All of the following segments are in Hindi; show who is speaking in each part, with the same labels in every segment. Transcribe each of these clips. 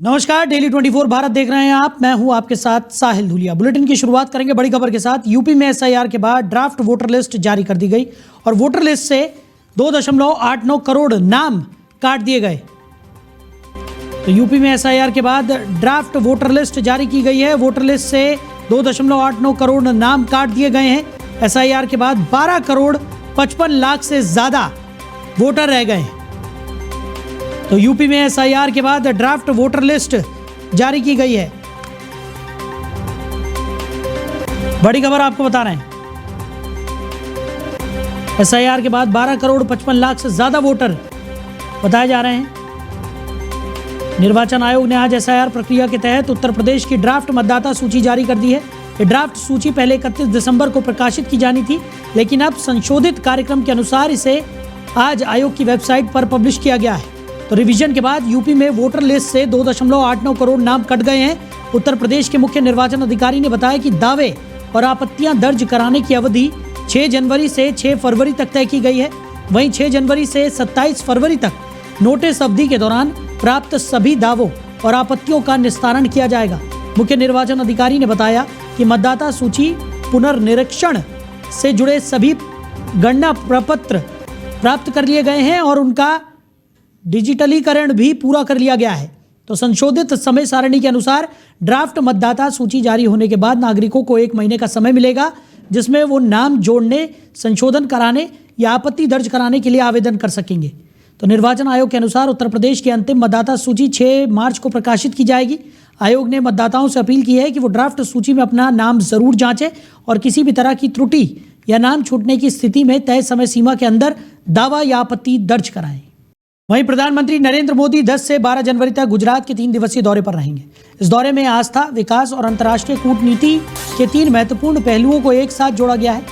Speaker 1: नमस्कार, डेली 24 भारत देख रहे हैं आप। मैं हूं आपके साथ साहिल धुलिया। बुलेटिन की शुरुआत करेंगे बड़ी खबर के साथ। यूपी में एसआईआर के बाद ड्राफ्ट वोटर लिस्ट जारी कर दी गई और वोटर लिस्ट से 2.89 करोड़ नाम काट दिए गए। तो यूपी में एसआईआर के बाद ड्राफ्ट वोटर लिस्ट जारी की गई है। वोटर लिस्ट से 2.89 करोड़ नाम काट दिए गए हैं। एसआईआर के बाद 12 करोड़ 55 लाख से ज्यादा वोटर रह गए हैं। तो यूपी में एसआईआर के बाद ड्राफ्ट वोटर लिस्ट जारी की गई है। बड़ी खबर आपको बता रहे हैं। एसआईआर के बाद 12 करोड़ 55 लाख से ज्यादा वोटर बताए जा रहे हैं। निर्वाचन आयोग ने आज एसआईआर प्रक्रिया के तहत उत्तर प्रदेश की ड्राफ्ट मतदाता सूची जारी कर दी है। ये ड्राफ्ट सूची पहले 31 दिसंबर को प्रकाशित की जानी थी, लेकिन अब संशोधित कार्यक्रम के अनुसार इसे आज आयोग की वेबसाइट पर पब्लिश किया गया है। तो रिवीजन के बाद यूपी में वोटर लिस्ट से 2.89 करोड़ नाम कट गए हैं। उत्तर प्रदेश के मुख्य निर्वाचन अधिकारी ने बताया कि दावे और आपत्तियां दर्ज कराने की अवधि 6 जनवरी से 6 फरवरी तक तय की गई है। वहीं 6 जनवरी से 27 फरवरी तक नोटिस अवधि के दौरान प्राप्त सभी दावों और आपत्तियों का निस्तारण किया जाएगा। मुख्य निर्वाचन अधिकारी ने बताया कि मतदाता सूची पुनर्निरीक्षण से जुड़े सभी गणना प्रपत्र प्राप्त कर लिए गए हैं और उनका डिजिटलीकरण भी पूरा कर लिया गया है। तो संशोधित समय सारणी के अनुसार ड्राफ्ट मतदाता सूची जारी होने के बाद नागरिकों को 1 महीने का समय मिलेगा, जिसमें वो नाम जोड़ने, संशोधन कराने या आपत्ति दर्ज कराने के लिए आवेदन कर सकेंगे। तो निर्वाचन आयोग के अनुसार उत्तर प्रदेश की अंतिम मतदाता सूची 6 मार्च को प्रकाशित की जाएगी। आयोग ने मतदाताओं से अपील की है कि वो ड्राफ्ट सूची में अपना नाम जरूर जांचें और किसी भी तरह की त्रुटि या नाम छूटने की स्थिति में तय समय सीमा के अंदर दावा या आपत्ति दर्ज कराएं। वहीं प्रधानमंत्री नरेंद्र मोदी 10 से 12 जनवरी तक गुजरात के 3 दिवसीय दौरे पर रहेंगे। इस दौरे में आस्था, विकास और अंतर्राष्ट्रीय कूटनीति के 3 महत्वपूर्ण पहलुओं को एक साथ जोड़ा गया है।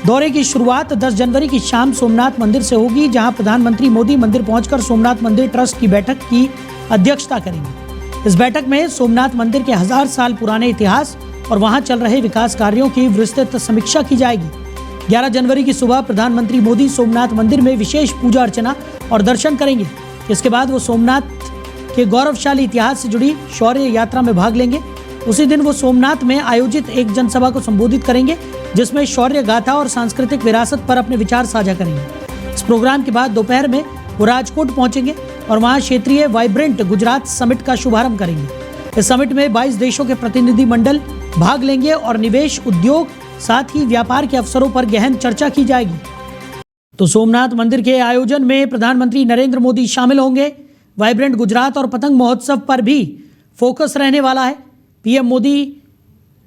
Speaker 1: दौरे की शुरुआत 10 जनवरी की शाम सोमनाथ मंदिर से होगी, जहां प्रधानमंत्री मोदी मंदिर पहुंचकर सोमनाथ मंदिर ट्रस्ट की बैठक की अध्यक्षता करेंगे। इस बैठक में सोमनाथ मंदिर के 1000 साल पुराने इतिहास और वहां चल रहे विकास कार्यों की विस्तृत समीक्षा की जाएगी। 11 जनवरी की सुबह प्रधानमंत्री मोदी सोमनाथ मंदिर में विशेष पूजा अर्चना और दर्शन करेंगे। इसके बाद वो सोमनाथ के गौरवशाली इतिहास से जुड़ी शौर्य यात्रा में भाग लेंगे। उसी दिन वो सोमनाथ में आयोजित एक जनसभा को संबोधित करेंगे, जिसमें शौर्य गाथा और सांस्कृतिक विरासत पर अपने विचार साझा करेंगे। इस प्रोग्राम के बाद दोपहर में वो राजकोट पहुंचेंगे और वहां क्षेत्रीय वाइब्रेंट गुजरात समिट का शुभारंभ करेंगे। इस समिट में 22 देशों के प्रतिनिधि मंडल भाग लेंगे और निवेश, उद्योग, साथ ही व्यापार के अवसरों पर गहन चर्चा की जाएगी। तो सोमनाथ मंदिर के आयोजन में प्रधानमंत्री नरेंद्र मोदी शामिल होंगे। वाइब्रेंट गुजरात और पतंग महोत्सव पर भी फोकस रहने वाला है। पीएम मोदी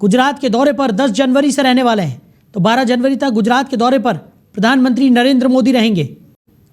Speaker 1: गुजरात के दौरे पर 10 जनवरी से रहने वाले हैं, तो 12 जनवरी तक गुजरात के दौरे पर प्रधानमंत्री नरेंद्र मोदी रहेंगे।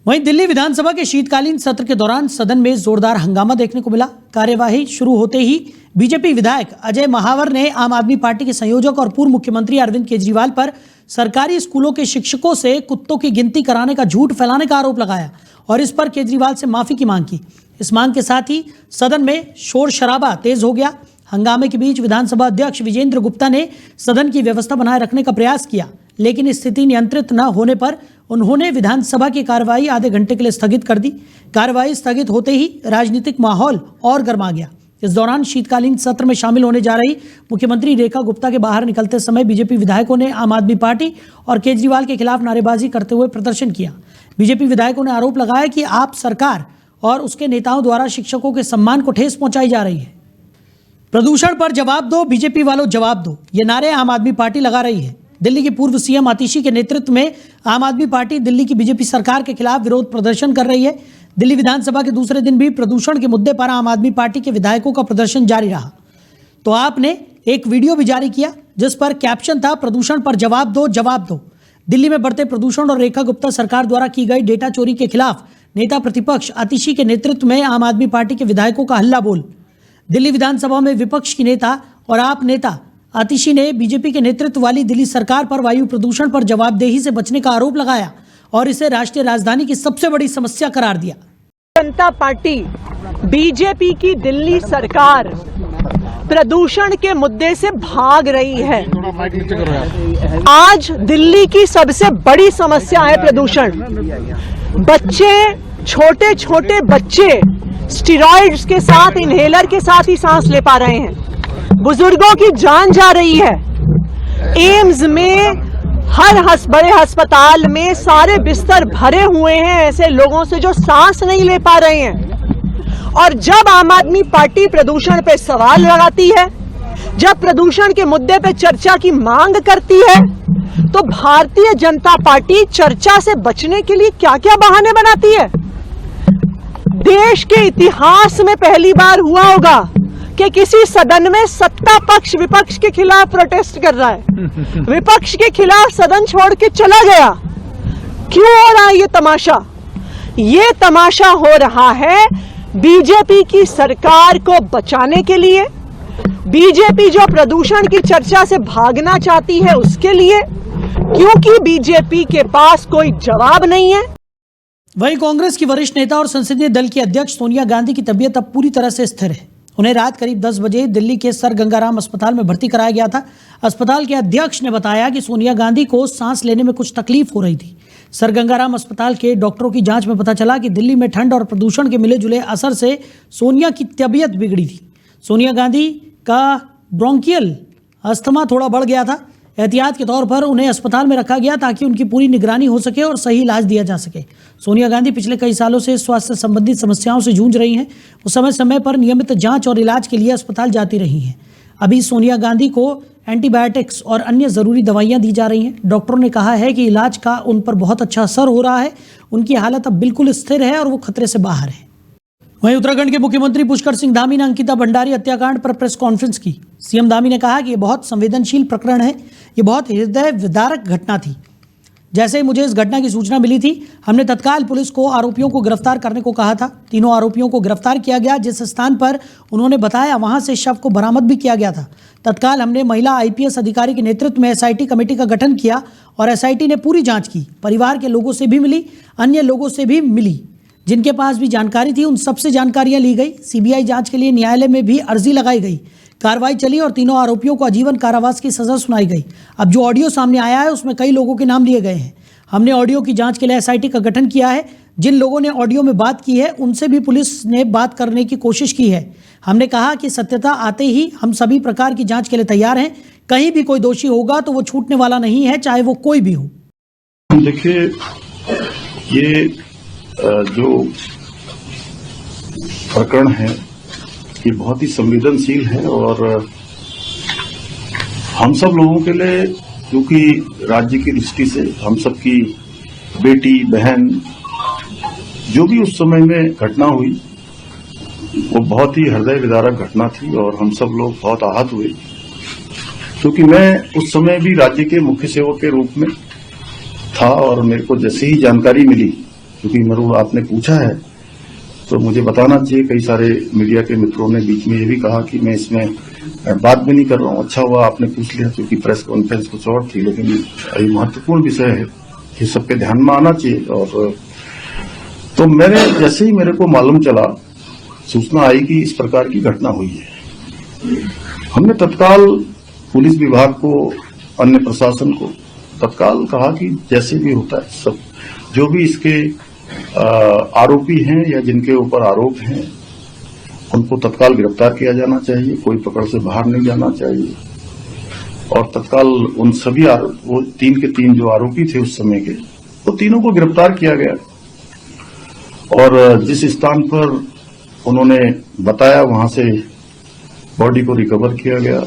Speaker 1: वहीं दिल्ली विधानसभा के शीतकालीन सत्र के दौरान सदन में जोरदार हंगामा देखने को मिला। कार्यवाही शुरू होते ही बीजेपी विधायक अजय महावर ने आम आदमी पार्टी के संयोजक और पूर्व मुख्यमंत्री अरविंद केजरीवाल पर सरकारी स्कूलों के शिक्षकों से कुत्तों की गिनती कराने का झूठ फैलाने का आरोप लगाया और इस पर केजरीवाल से माफी की मांग की। इस मांग के साथ ही सदन में शोर शराबा तेज हो गया। हंगामे के बीच विधानसभा अध्यक्ष विजेंद्र गुप्ता ने सदन की व्यवस्था बनाए रखने का प्रयास किया, लेकिन स्थिति नियंत्रित न होने पर उन्होंने विधानसभा की कार्रवाई आधे घंटे के लिए स्थगित कर दी। कार्रवाई स्थगित होते ही राजनीतिक माहौल और गर्मा गया। इस दौरान शीतकालीन सत्र में शामिल होने जा रही मुख्यमंत्री रेखा गुप्ता के बाहर निकलते समय बीजेपी विधायकों ने आम आदमी पार्टी और केजरीवाल के खिलाफ नारेबाजी करते हुए प्रदर्शन किया। बीजेपी विधायकों ने आरोप लगाया कि आप सरकार और उसके नेताओं द्वारा शिक्षकों के सम्मान को ठेस पहुंचाई जा रही है। प्रदूषण पर जवाब दो, बीजेपी वालों जवाब दो, ये नारे आम आदमी पार्टी लगा रही है। दिल्ली के पूर्व सीएम आतिशी के नेतृत्व में आम आदमी पार्टी दिल्ली की बीजेपी सरकार के खिलाफ विरोध प्रदर्शन कर रही है। दिल्ली विधानसभा के दूसरे दिन भी प्रदूषण के मुद्दे पर आम आदमी पार्टी के विधायकों का प्रदर्शन जारी रहा। तो आपने एक वीडियो भी जारी किया जिस पर कैप्शन था, प्रदूषण पर जवाब दो, जवाब दो। दिल्ली में बढ़ते प्रदूषण और रेखा गुप्ता सरकार द्वारा की गई डेटा चोरी के खिलाफ नेता प्रतिपक्ष आतिशी के नेतृत्व में आम आदमी पार्टी के विधायकों का हल्ला बोल। दिल्ली विधानसभा में विपक्ष की नेता और आप नेता आतिशी ने बीजेपी के नेतृत्व वाली दिल्ली सरकार पर वायु प्रदूषण पर जवाबदेही से बचने का आरोप लगाया और इसे राष्ट्रीय राजधानी की सबसे बड़ी समस्या करार दिया।
Speaker 2: जनता पार्टी बीजेपी की दिल्ली सरकार प्रदूषण के मुद्दे से भाग रही है। आज दिल्ली की सबसे बड़ी समस्या है प्रदूषण। बच्चे, छोटे छोटे बच्चे स्टेरॉइड्स के साथ, इनहेलर के साथ ही सांस ले पा रहे हैं। बुजुर्गों की जान जा रही है। एम्स में, हर बड़े अस्पताल में सारे बिस्तर भरे हुए हैं ऐसे लोगों से जो सांस नहीं ले पा रहे हैं। और जब आम आदमी पार्टी प्रदूषण पे सवाल लगाती है, जब प्रदूषण के मुद्दे पे चर्चा की मांग करती है, तो भारतीय जनता पार्टी चर्चा से बचने के लिए क्या क्या बहाने बनाती है। देश के इतिहास में पहली बार हुआ होगा कि किसी सदन में सत्ता पक्ष विपक्ष के खिलाफ प्रोटेस्ट कर रहा है, विपक्ष के खिलाफ सदन छोड़ के चला गया। क्यों हो रहा है ये तमाशा? ये तमाशा हो रहा है बीजेपी की सरकार को बचाने के लिए, बीजेपी जो प्रदूषण की चर्चा से भागना चाहती है उसके लिए, क्योंकि बीजेपी के पास कोई जवाब नहीं है।
Speaker 1: वहीं कांग्रेस की वरिष्ठ नेता और संसदीय दल की अध्यक्ष सोनिया गांधी की तबीयत अब पूरी तरह से स्थिर है। उन्हें रात करीब 10 बजे दिल्ली के सर गंगाराम अस्पताल में भर्ती कराया गया था। अस्पताल के अध्यक्ष ने बताया कि सोनिया गांधी को सांस लेने में कुछ तकलीफ हो रही थी। सर गंगाराम अस्पताल के डॉक्टरों की जांच में पता चला कि दिल्ली में ठंड और प्रदूषण के मिले जुले असर से सोनिया की तबीयत बिगड़ी थी। सोनिया गांधी का ब्रोंकियल अस्थमा थोड़ा बढ़ गया था। एहतियात के तौर पर उन्हें अस्पताल में रखा गया ताकि उनकी पूरी निगरानी हो सके और सही इलाज दिया जा सके। सोनिया गांधी पिछले कई सालों से स्वास्थ्य संबंधित समस्याओं से जूझ रही हैं। वो समय समय पर नियमित जांच और इलाज के लिए अस्पताल जाती रही हैं। अभी सोनिया गांधी को एंटीबायोटिक्स और अन्य ज़रूरी दवाइयां दी जा रही हैं। डॉक्टरों ने कहा है कि इलाज का उन पर बहुत अच्छा असर हो रहा है। उनकी हालत अब बिल्कुल स्थिर है और वो खतरे से बाहर है। वहीं उत्तराखंड के मुख्यमंत्री पुष्कर सिंह धामी ने अंकिता भंडारी हत्याकांड पर प्रेस कॉन्फ्रेंस की। सीएम धामी ने कहा कि यह बहुत संवेदनशील प्रकरण है, ये बहुत हृदय विदारक घटना थी। जैसे ही मुझे इस घटना की सूचना मिली थी, हमने तत्काल पुलिस को आरोपियों को गिरफ्तार करने को कहा था। तीनों आरोपियों को गिरफ्तार किया गया। जिस स्थान पर उन्होंने बताया वहां से शव को बरामद भी किया गया था। तत्काल हमने महिला आईपीएस अधिकारी के नेतृत्व में एसआईटी कमेटी का गठन किया और एसआईटी ने पूरी जाँच की। परिवार के लोगों से भी मिली, अन्य लोगों से भी मिली, जिनके पास भी जानकारी थी उन सबसे जानकारियां ली गई। सीबीआई जांच के लिए न्यायालय में भी अर्जी लगाई गई। कार्रवाई चली और तीनों आरोपियों को आजीवन कारावास की सजा सुनाई गई। अब जो ऑडियो सामने आया है उसमें कई लोगों के नाम लिए गए हैं। हमने ऑडियो की जांच के लिए एसआईटी का गठन किया है। जिन लोगों ने ऑडियो में बात की है उनसे भी पुलिस ने बात करने की कोशिश की है। हमने कहा कि सत्यता आते ही हम सभी प्रकार की जाँच के लिए तैयार हैं। कहीं भी कोई दोषी होगा तो वो छूटने वाला नहीं है, चाहे वो कोई भी हो।
Speaker 3: देखिए, ये जो प्रकरण है ये बहुत ही संवेदनशील है और हम सब लोगों के लिए, क्योंकि राज्य की दृष्टि से हम सबकी बेटी बहन जो भी उस समय में घटना हुई वो बहुत ही हृदय विदारक घटना थी और हम सब लोग बहुत आहत हुए। क्योंकि मैं उस समय भी राज्य के मुख्य सेवक के रूप में था और मेरे को जैसे ही जानकारी मिली, क्योंकि मेरे आपने पूछा है तो मुझे बताना चाहिए। कई सारे मीडिया के मित्रों ने बीच में ये भी कहा कि मैं इसमें बात भी नहीं कर रहा हूँ। अच्छा हुआ आपने पूछ लिया, क्योंकि प्रेस कॉन्फ्रेंस कुछ और थी, लेकिन ये महत्वपूर्ण विषय है, ये सबके ध्यान में आना चाहिए। और तो जैसे ही मेरे को मालूम चला, सूचना आई कि इस प्रकार की घटना हुई है, हमने तत्काल पुलिस विभाग को, अन्य प्रशासन को तत्काल कहा कि जैसे भी होता है सब जो भी इसके आरोपी हैं या जिनके ऊपर आरोप हैं उनको तत्काल गिरफ्तार किया जाना चाहिए। कोई पकड़ से बाहर नहीं जाना चाहिए और तत्काल उन सभी वो 3 के 3 जो आरोपी थे उस समय के, वो तीनों को गिरफ्तार किया गया और जिस स्थान पर उन्होंने बताया वहां से बॉडी को रिकवर किया गया।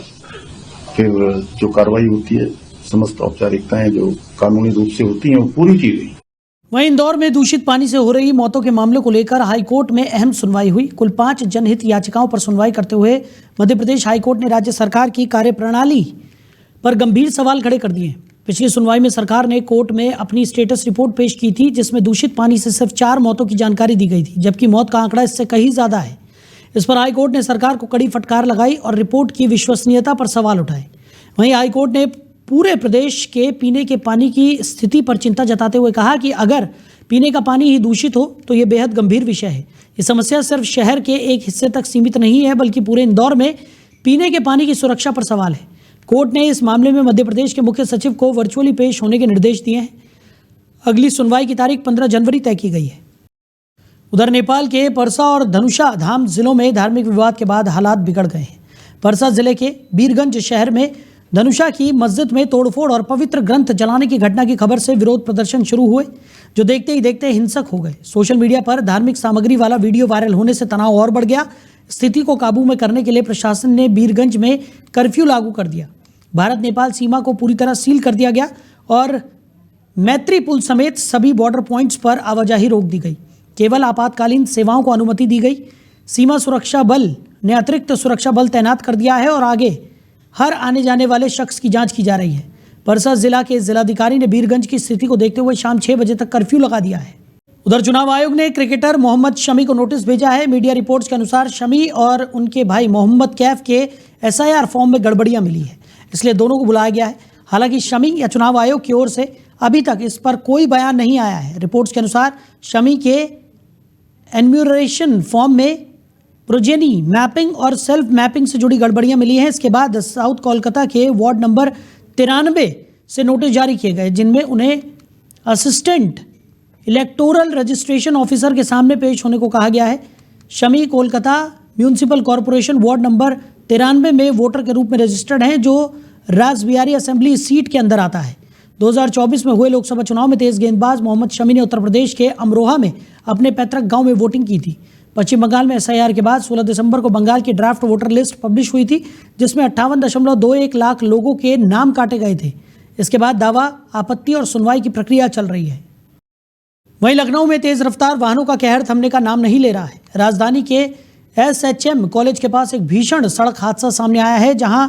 Speaker 3: फिर जो कार्रवाई होती है, समस्त औपचारिकताएं जो कानूनी रूप से होती हैं वो पूरी की गई।
Speaker 1: वहीं इंदौर में दूषित पानी से हो रही मौतों के मामले को लेकर हाईकोर्ट में अहम सुनवाई हुई। कुल 5 जनहित याचिकाओं पर सुनवाई करते हुए मध्य प्रदेश हाईकोर्ट ने राज्य सरकार की कार्यप्रणाली पर गंभीर सवाल खड़े कर दिए। पिछली सुनवाई में सरकार ने कोर्ट में अपनी स्टेटस रिपोर्ट पेश की थी, जिसमें दूषित पानी से सिर्फ 4 मौतों की जानकारी दी गई थी, जबकि मौत का आंकड़ा इससे कहीं ज्यादा है। इस पर हाईकोर्ट ने सरकार को कड़ी फटकार लगाई और रिपोर्ट की विश्वसनीयता पर सवाल उठाए। वहीं हाईकोर्ट ने पूरे प्रदेश के पीने के पानी की स्थिति पर चिंता जताते हुए कहा कि अगर पीने का पानी ही दूषित हो तो ये बेहद गंभीर विषय है। ये समस्या सिर्फ शहर के एक हिस्से तक सीमित नहीं है, बल्कि पूरे इंदौर में पीने के पानी की सुरक्षा पर सवाल है। कोर्ट ने इस मामले में मध्य प्रदेश के मुख्य सचिव को वर्चुअली पेश होने के निर्देश दिए हैं। अगली सुनवाई की तारीख 15 जनवरी तय की गई है। उधर नेपाल के परसा और धनुषा धाम जिलों में धार्मिक विवाद के बाद हालात बिगड़ गए हैं। परसा जिले के बीरगंज शहर में धनुषा की मस्जिद में तोड़फोड़ और पवित्र ग्रंथ जलाने की घटना की खबर से विरोध प्रदर्शन शुरू हुए, जो देखते ही देखते हिंसक हो गए। सोशल मीडिया पर धार्मिक सामग्री वाला वीडियो वायरल होने से तनाव और बढ़ गया। स्थिति को काबू में करने के लिए प्रशासन ने बीरगंज में कर्फ्यू लागू कर दिया। भारत नेपाल सीमा को पूरी तरह सील कर दिया गया और मैत्री पुल समेत सभी बॉर्डर पॉइंट्स पर आवाजाही रोक दी गई। केवल आपातकालीन सेवाओं को अनुमति दी गई। सीमा सुरक्षा बल ने अतिरिक्त सुरक्षा बल तैनात कर दिया है और आगे हर आने जाने वाले शख्स की जांच की जा रही है। परसा जिला के जिलाधिकारी ने बीरगंज की स्थिति को देखते हुए शाम 6 बजे तक कर्फ्यू लगा दिया है। उधर चुनाव आयोग ने क्रिकेटर मोहम्मद शमी को नोटिस भेजा है। मीडिया रिपोर्ट्स के अनुसार शमी और उनके भाई मोहम्मद कैफ के SIR फॉर्म में गड़बड़ियां मिली है, इसलिए दोनों को बुलाया गया है। हालांकि शमी या चुनाव आयोग की ओर से अभी तक इस पर कोई बयान नहीं आया है। रिपोर्ट्स के अनुसार शमी के एन्यूमरेशन फॉर्म में प्रोजेनी मैपिंग और सेल्फ मैपिंग से जुड़ी गड़बड़ियां मिली हैं। इसके बाद साउथ कोलकाता के वार्ड नंबर 93 से नोटिस जारी किए गए, जिनमें उन्हें असिस्टेंट इलेक्टोरल रजिस्ट्रेशन ऑफिसर के सामने पेश होने को कहा गया है। Shami Kolkata municipal corporation ward number 93 में वोटर के रूप में रजिस्टर्ड हैं, जो रासबिहारी असेंबली सीट के अंदर आता है। 2024 में हुए लोकसभा चुनाव में तेज गेंदबाज मोहम्मद शमी ने उत्तर प्रदेश के अमरोहा में अपने पैतृक गांव में वोटिंग की थी। पश्चिम बंगाल में SIR के बाद 16 दिसंबर को बंगाल की ड्राफ्ट वोटर लिस्ट पब्लिश हुई थी, जिसमें 58.21 लाख लोगों के नाम काटे गए थे। इसके बाद दावा, आपत्ति और सुनवाई की प्रक्रिया चल रही है। वहीं लखनऊ में तेज रफ्तार वाहनों का कहर थमने का नाम नहीं ले रहा है। राजधानी के SHM कॉलेज के पास एक भीषण सड़क हादसा सामने आया है, जहां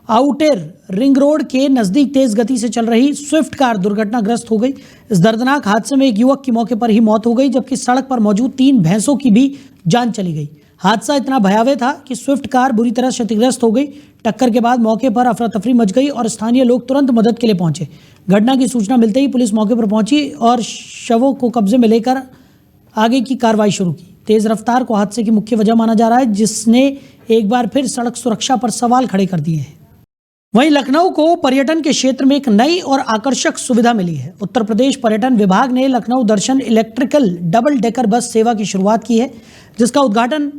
Speaker 1: आउटर रिंग रोड के नजदीक तेज गति से चल रही स्विफ्ट कार दुर्घटनाग्रस्त हो गई। इस दर्दनाक हादसे में एक युवक की मौके पर ही मौत हो गई, जबकि सड़क पर मौजूद 3 भैंसों की भी जान चली गई। हादसा इतना भयावह था कि स्विफ्ट कार बुरी तरह क्षतिग्रस्त हो गई। टक्कर के बाद मौके पर अफरा तफरी मच गई और स्थानीय लोग तुरंत मदद के लिए पहुंचे। घटना की सूचना मिलते ही पुलिस मौके पर पहुंची और शवों को कब्जे में लेकर आगे की कार्रवाई शुरू की। तेज रफ्तार को हादसे की मुख्य वजह माना जा रहा है, जिसने एक बार फिर सड़क सुरक्षा पर सवाल खड़े कर दिए हैं। वहीं लखनऊ को पर्यटन के क्षेत्र में एक नई और आकर्षक सुविधा मिली है। उत्तर प्रदेश पर्यटन विभाग ने लखनऊ दर्शन इलेक्ट्रिकल डबल डेकर बस सेवा की शुरुआत की है, जिसका उद्घाटन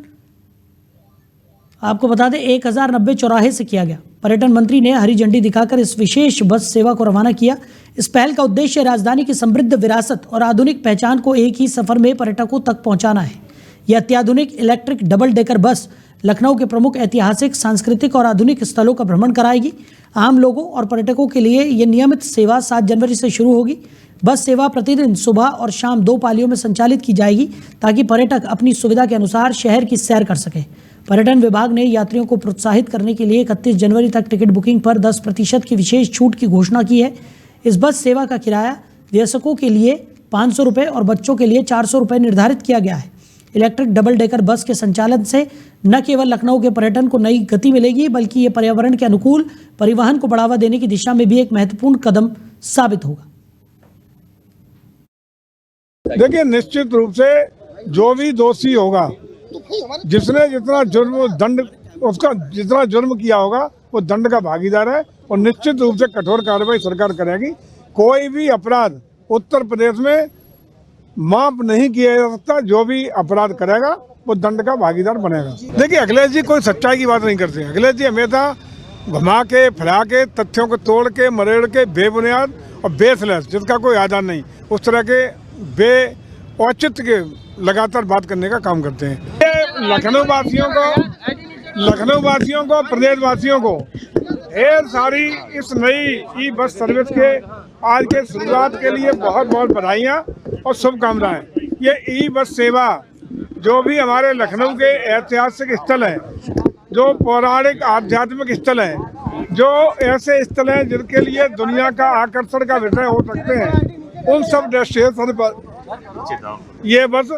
Speaker 1: आपको बता दें 1090 चौराहे से किया गया। पर्यटन मंत्री ने हरी झंडी दिखाकर इस विशेष बस सेवा को रवाना किया। इस पहल का उद्देश्य राजधानी की समृद्ध विरासत और आधुनिक पहचान को एक ही सफर में पर्यटकों तक पहुंचाना है। यह अत्याधुनिक electric double decker bus Lucknow के प्रमुख ऐतिहासिक, सांस्कृतिक और आधुनिक स्थलों का भ्रमण कराएगी। आम लोगों और पर्यटकों के लिए यह नियमित सेवा 7 जनवरी से शुरू होगी। बस सेवा प्रतिदिन सुबह और शाम 2 पालियों में संचालित की जाएगी, ताकि पर्यटक अपनी सुविधा के अनुसार शहर की सैर कर सकें। पर्यटन विभाग ने यात्रियों को प्रोत्साहित करने के लिए 31 जनवरी तक टिकट बुकिंग पर 10% की विशेष छूट की घोषणा की है। इस बस सेवा का किराया वयस्कों के लिए 500 रुपये और बच्चों के लिए 400 रुपये निर्धारित किया गया है। इलेक्ट्रिक डबल डेकर बस के संचालन से न केवल लखनऊ के पर्यटन को नई गति मिलेगी, बल्कि ये पर्यावरण के अनुकूल परिवहन को बढ़ावा देने की दिशा में भी एक महत्वपूर्ण कदम साबित होगा।
Speaker 4: देखिए, निश्चित रूप से जो भी दोषी होगा, जिसने जितना जुर्म दंड उसका जितना जुर्म किया होगा, वो दंड का भागीदार है और निश्चित रूप से कठोर कार्रवाई सरकार करेगी। कोई भी अपराध उत्तर प्रदेश में माफ नहीं किया जा सकता। जो भी अपराध करेगा वो दंड का भागीदार बनेगा। देखिए, अखिलेश जी कोई सच्चाई की बात नहीं करते। अखिलेश जी हमेशा घुमा के फिरा के, तथ्यों को तोड़ के, मरेड़ के, बेबुनियाद और बेसलेस, जिसका कोई आधार नहीं, उस तरह के औचित्य के लगातार बात करने का काम करते हैं। लखनऊ वासियों को प्रदेशवासियों को ढेर सारी इस नई बस सर्विस के आज के शुरुआत के लिए बहुत बहुत बधाइयाँ और शुभकामनाएं। ये बस सेवा जो भी हमारे लखनऊ के ऐतिहासिक स्थल हैं, जो पौराणिक आध्यात्मिक स्थल हैं, जो ऐसे स्थल हैं जिनके लिए दुनिया का आकर्षण का विषय हो सकते हैं, उन सब डेस्टिनेशन पर ये बस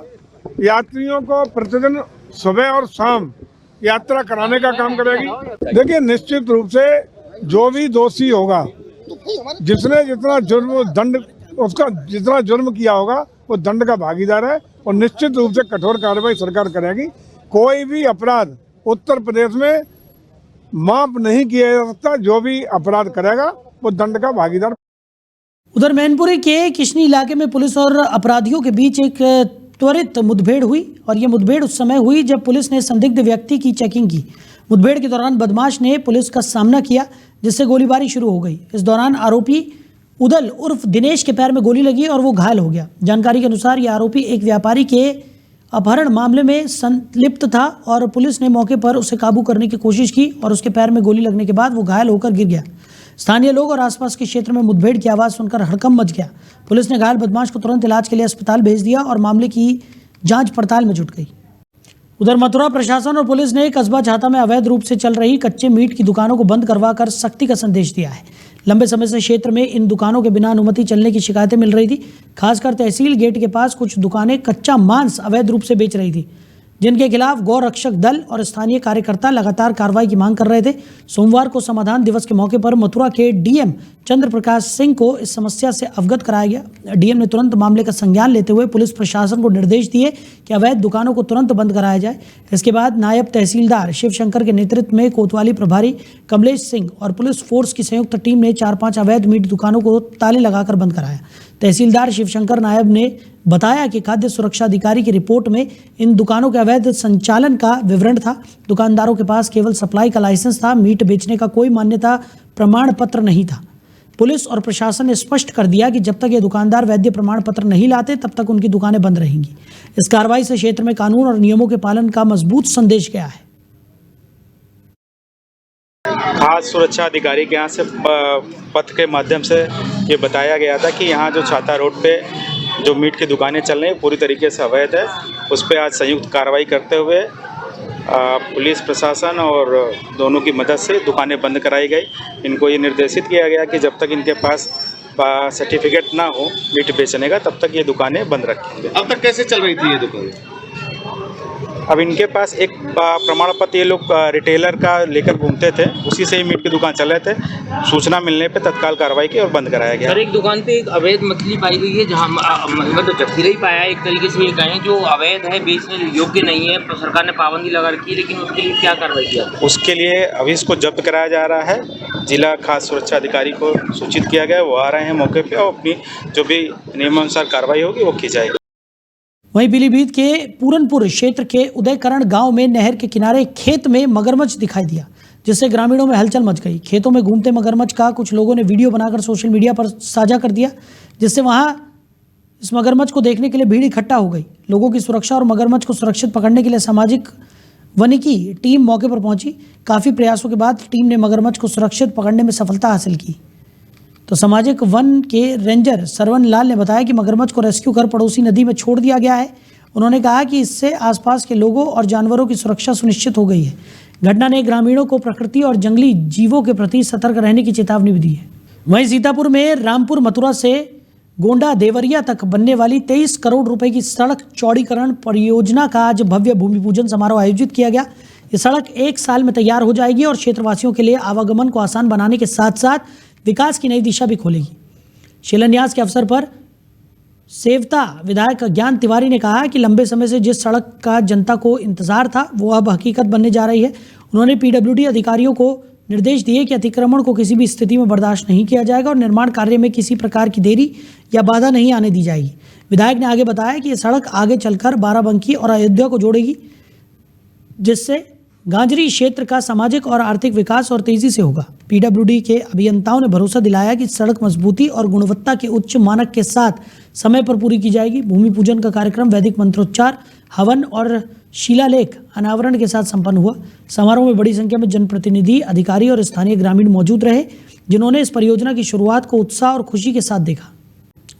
Speaker 4: यात्रियों को प्रतिदिन सुबह और शाम यात्रा कराने का काम करेगी। देखिए, निश्चित रूप से जो भी दोषी होगा, जिसने जितना जुर्म किया होगा, वो दंड का भागीदार है और निश्चित रूप से कठोर कार्रवाई सरकार करेगी। कोई भी अपराध उत्तर प्रदेश में माफ नहीं किया जा सकता। जो भी अपराध करेगा वो दंड का भागीदार।
Speaker 1: उधर मैनपुरी के किशनी इलाके में पुलिस और अपराधियों के बीच एक त्वरित मुठभेड़ हुई और यह मुठभेड़ उस समय हुई जब पुलिस ने संदिग्ध व्यक्ति की चेकिंग की। मुठभेड़ के दौरान बदमाश ने पुलिस का सामना किया, जिससे गोलीबारी शुरू हो गई। इस दौरान आरोपी उदल उर्फ दिनेश के पैर में गोली लगी और वो घायल हो गया। जानकारी के अनुसार यह आरोपी एक व्यापारी के अपहरण मामले में संलिप्त था और पुलिस ने मौके पर उसे काबू करने की कोशिश की और उसके पैर में गोली लगने के बाद वो घायल होकर गिर गया। स्थानीय लोग और आसपास के क्षेत्र में मुठभेड़ की आवाज़ सुनकर हड़कंप मच गया। पुलिस ने घायल बदमाश को तुरंत इलाज के लिए अस्पताल भेज दिया और मामले की जांच पड़ताल में जुट गई। उधर मथुरा प्रशासन और पुलिस ने कस्बा छाता में अवैध रूप से चल रही कच्चे मीट की दुकानों को बंद करवाकर सख्ती का संदेश दिया है। लंबे समय से क्षेत्र में इन दुकानों के बिना अनुमति चलने की शिकायतें मिल रही थी। खासकर तहसील गेट के पास कुछ दुकानें कच्चा मांस अवैध रूप से बेच रही थी, जिनके खिलाफ गौ रक्षक दल और स्थानीय कार्यकर्ता लगातार कार्रवाई की मांग कर रहे थे। सोमवार को समाधान दिवस के मौके पर मथुरा के डीएम चंद्र प्रकाश सिंह को इस समस्या से अवगत कराया गया। डीएम ने तुरंत मामले का संज्ञान लेते हुए पुलिस प्रशासन को निर्देश दिए कि अवैध दुकानों को तुरंत बंद कराया जाए। इसके बाद नायब तहसीलदार शिवशंकर के नेतृत्व में कोतवाली प्रभारी कमलेश सिंह और पुलिस फोर्स की संयुक्त टीम ने 4-5 अवैध मीट दुकानों को ताले लगाकर बंद कराया। तहसीलदार शिवशंकर नायब ने बताया कि खाद्य सुरक्षा अधिकारी की रिपोर्ट में इन दुकानों के अवैध संचालन का विवरण था। दुकानदारों के पास केवल सप्लाई का लाइसेंस था, मीट बेचने का कोई मान्यता प्रमाण पत्र नहीं था। पुलिस और प्रशासन ने स्पष्ट कर दिया कि जब तक ये दुकानदार वैध प्रमाण पत्र नहीं लाते तब तक उनकी दुकानें बंद रहेंगी। इस कार्रवाई से क्षेत्र में कानून और नियमों के पालन का मजबूत संदेश गया है।
Speaker 5: खाद्य सुरक्षा अधिकारी के यहाँ से पत्र के माध्यम से ये बताया गया था कि यहाँ जो छाता रोड पे जो मीट की दुकानें चल रही हैं पूरी तरीके से अवैध है। उस पर आज संयुक्त कार्रवाई करते हुए पुलिस प्रशासन और दोनों की मदद से दुकानें बंद कराई गई। इनको ये निर्देशित किया गया कि जब तक इनके पास सर्टिफिकेट ना हो मीट बेचने का तब तक ये दुकानें बंद रखेंगे।
Speaker 6: अब तक कैसे चल रही थी ये दुकान?
Speaker 5: अब इनके पास एक प्रमाण पत्र ये लोग रिटेलर का लेकर घूमते थे, उसी से ही मीट की दुकान चल रहे थे। सूचना मिलने पे तत्काल कार्रवाई की और बंद कराया गया।
Speaker 7: सर, एक दुकान पे एक अवैध मछली पाई गई है जहाँ मतलब जखीरा ही पाया है एक तरीके से ये कहें, जो अवैध है, बेचने योग्य नहीं है। तो सरकार ने पाबंदी लगा रखी है, लेकिन उसके लिए क्या कार्रवाई किया?
Speaker 5: उसके लिए अभी इसको जब्त कराया जा रहा है। जिला खाद्य सुरक्षा अधिकारी को सूचित किया गया, वो आ रहे हैं मौके पर और अपनी जो भी नियमानुसार कार्रवाई होगी वो की जाएगी।
Speaker 1: वहीं पीलीभीत के पूरनपुर क्षेत्र के उदयकरण गांव में नहर के किनारे खेत में मगरमच्छ दिखाई दिया, जिससे ग्रामीणों में हलचल मच गई। खेतों में घूमते मगरमच्छ का कुछ लोगों ने वीडियो बनाकर सोशल मीडिया पर साझा कर दिया, जिससे वहां इस मगरमच्छ को देखने के लिए भीड़ इकट्ठा हो गई। लोगों की सुरक्षा और मगरमच्छ को सुरक्षित पकड़ने के लिए सामाजिक वनिकी टीम मौके पर पहुंची। काफ़ी प्रयासों के बाद टीम ने मगरमच्छ को सुरक्षित पकड़ने में सफलता हासिल की। तो सामाजिक वन के रेंजर सरवन लाल ने बताया कि मगरमच्छ को रेस्क्यू कर पड़ोसी नदी में छोड़ दिया गया है। उन्होंने कहा कि इससे आसपास के लोगों और जानवरों की सुरक्षा सुनिश्चित हो गई है। घटना ने ग्रामीणों को प्रकृति और जंगली जीवों के प्रति सतर्क रहने की चेतावनी भी दी है। वहीं सीतापुर में रामपुर मथुरा से गोंडा देवरिया तक बनने वाली 23 करोड़ रुपए की सड़क चौड़ीकरण परियोजना का आज भव्य भूमि पूजन समारोह आयोजित किया गया। ये सड़क 1 साल में तैयार हो जाएगी और क्षेत्रवासियों के लिए आवागमन को आसान बनाने के साथ साथ विकास की नई दिशा भी खोलेगी। शिलान्यास के अवसर पर सेवता विधायक ज्ञान तिवारी ने कहा कि लंबे समय से जिस सड़क का जनता को इंतजार था वो अब हकीकत बनने जा रही है। उन्होंने पीडब्ल्यूडी अधिकारियों को निर्देश दिए कि अतिक्रमण को किसी भी स्थिति में बर्दाश्त नहीं किया जाएगा और निर्माण कार्य में किसी प्रकार की देरी या बाधा नहीं आने दी जाएगी। विधायक ने आगे बताया कि ये सड़क आगे चलकर बाराबंकी और अयोध्या को जोड़ेगी, जिससे गांजरी क्षेत्र का सामाजिक और आर्थिक विकास और तेजी से होगा। पीडब्ल्यूडी के अभियंताओं ने भरोसा दिलाया कि सड़क मजबूती और गुणवत्ता के उच्च मानक के साथ समय पर पूरी की जाएगी। भूमि पूजन का कार्यक्रम वैदिक मंत्रोच्चार, हवन और शिलालेख अनावरण के साथ संपन्न हुआ। समारोह में बड़ी संख्या में जनप्रतिनिधि, अधिकारी और स्थानीय ग्रामीण मौजूद रहे, जिन्होंने इस परियोजना की शुरुआत को उत्साह और खुशी के साथ देखा।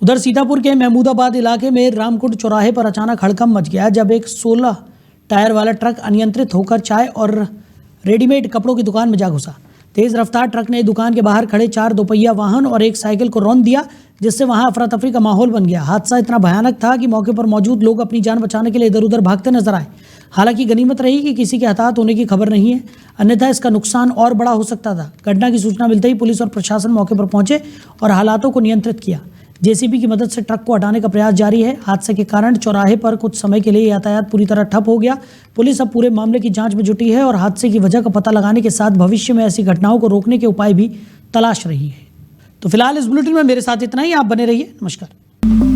Speaker 1: उधर सीतापुर के महमूदाबाद इलाके में रामकुंड चौराहे पर अचानक हड़कंप मच गया जब एक 16 टायर वाला ट्रक अनियंत्रित होकर चाय और रेडीमेड कपड़ों की दुकान में जा घुसा। तेज रफ्तार ट्रक ने दुकान के बाहर खड़े 4 दोपहिया वाहन और एक साइकिल को रौंद दिया, जिससे वहां अफरा तफरी का माहौल बन गया। हादसा इतना भयानक था कि मौके पर मौजूद लोग अपनी जान बचाने के लिए इधर उधर भागते नजर आए। हालांकि गनीमत रही कि किसी के हताहत होने की खबर नहीं है, अन्यथा इसका नुकसान और बड़ा हो सकता था। घटना की सूचना मिलते ही पुलिस और प्रशासन मौके पर पहुंचे और हालातों को नियंत्रित किया। जेसीबी की मदद से ट्रक को हटाने का प्रयास जारी है। हादसे के कारण चौराहे पर कुछ समय के लिए यातायात पूरी तरह ठप हो गया। पुलिस अब पूरे मामले की जांच में जुटी है और हादसे की वजह का पता लगाने के साथ भविष्य में ऐसी घटनाओं को रोकने के उपाय भी तलाश रही है। तो फिलहाल इस बुलेटिन में मेरे साथ इतना ही। आप बने रहिए। नमस्कार।